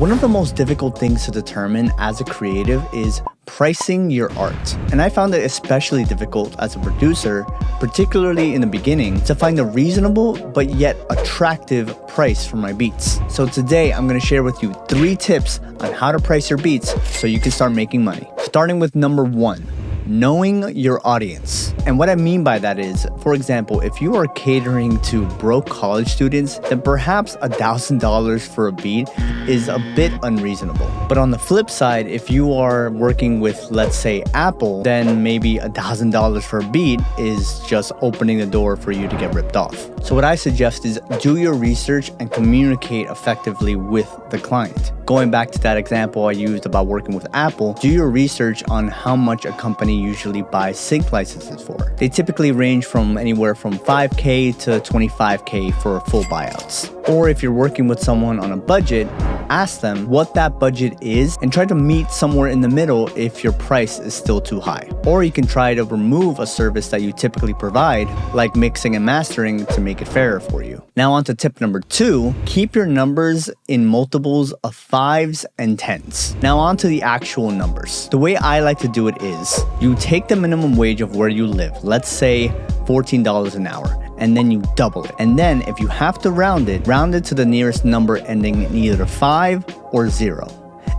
One of the most difficult things to determine as a creative is pricing your art. And I found it especially difficult as a producer, particularly in the beginning, to find a reasonable but yet attractive price for my beats. So today I'm going to share with you 3 tips on how to price your beats so you can start making money. Starting with number 1. Knowing your audience. And what I mean by that is, for example, if you are catering to broke college students, then perhaps $1,000 for a beat is a bit unreasonable. But on the flip side, if you are working with, let's say, Apple, then maybe $1,000 for a beat is just opening the door for you to get ripped off. So what I suggest is do your research and communicate effectively with the client. Going back to that example I used about working with Apple, do your research on how much a company usually buys sync licenses for. They typically range from anywhere from $5K to $25K for full buyouts. Or if you're working with someone on a budget, ask them what that budget is and try to meet somewhere in the middle if your price is still too high. Or you can try to remove a service that you typically provide, like mixing and mastering, to make it fairer for you. Now on to tip number 2, keep your numbers in multiples of 5s and 10s. Now on to the actual numbers. The way I like to do it is, you take the minimum wage of where you live, let's say $14 an hour, and then you double it. And then if you have to round it to the nearest number ending in either 5 or 0.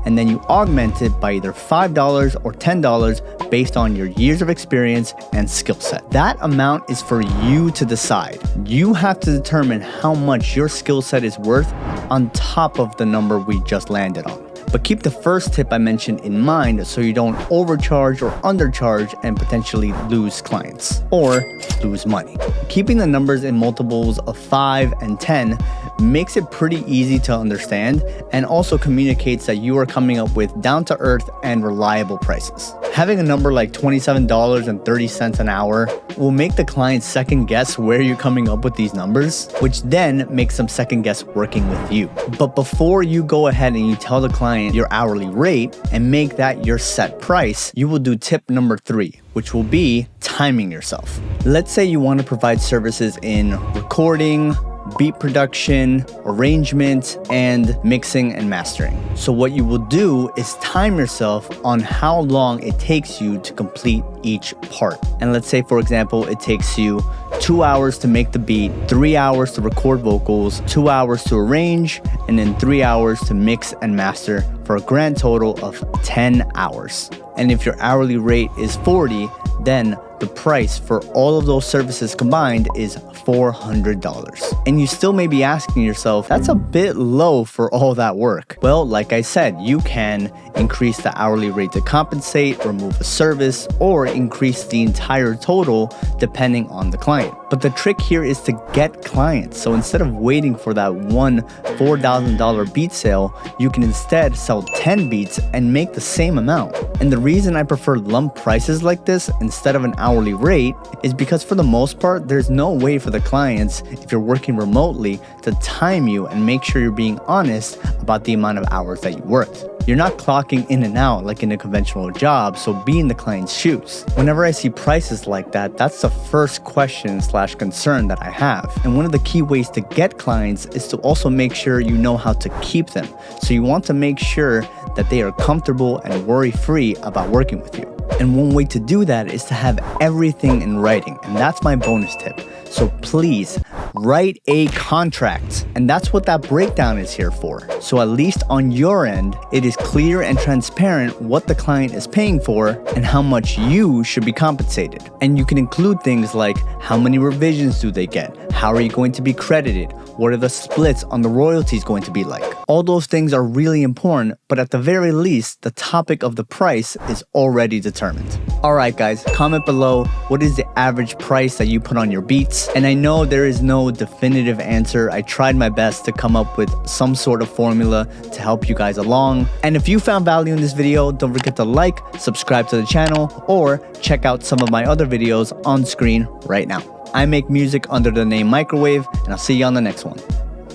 And then you augment it by either $5 or $10 based on your years of experience and skill set. That amount is for you to decide. You have to determine how much your skill set is worth on top of the number we just landed on. But keep the first tip I mentioned in mind so you don't overcharge or undercharge and potentially lose clients or lose money. Keeping the numbers in multiples of 5 and 10 makes it pretty easy to understand and also communicates that you are coming up with down-to-earth and reliable prices. Having a number like $27.30 an hour will make the client second guess where you're coming up with these numbers, which then makes them second guess working with you. But before you go ahead and you tell the client your hourly rate and make that your set price, you will do tip number 3, which will be timing yourself. Let's say you want to provide services in recording, beat production, arrangement, and mixing and mastering. So what you will do is time yourself on how long it takes you to complete each part. And let's say, for example, it takes you 2 hours to make the beat, 3 hours to record vocals, 2 hours to arrange, and then 3 hours to mix and master for a grand total of 10 hours. And if your hourly rate is $40, then the price for all of those services combined is $400. And you still may be asking yourself, that's a bit low for all that work. Well, like I said, you can increase the hourly rate to compensate, remove a service, or increase the entire total depending on the client. But the trick here is to get clients. So instead of waiting for that one $4,000 beat sale, you can instead sell 10 beats and make the same amount. And the reason I prefer lump prices like this instead of an hourly rate is because for the most part, there's no way for the clients, if you're working remotely, to time you and make sure you're being honest about the amount of hours that you worked. You're not clocking in and out like in a conventional job, so be in the client's shoes. Whenever I see prices like that, that's the first question / concern that I have. And one of the key ways to get clients is to also make sure you know how to keep them. So you want to make sure that they are comfortable and worry-free about working with you. And one way to do that is to have everything in writing, and that's my bonus tip. So please write a contract, and that's what that breakdown is here for. So at least on your end, it is clear and transparent what the client is paying for and how much you should be compensated. And you can include things like how many revisions do they get? How are you going to be credited? What are the splits on the royalties going to be like? All those things are really important, but at the very least, the topic of the price is already determined. Alright guys, comment below what is the average price that you put on your beats. And I know there is no definitive answer. I tried my best to come up with some sort of formula to help you guys along. And if you found value in this video, don't forget to like, subscribe to the channel, or check out some of my other videos on screen right now. I make music under the name Microwave, and I'll see you on the next one.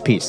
Peace.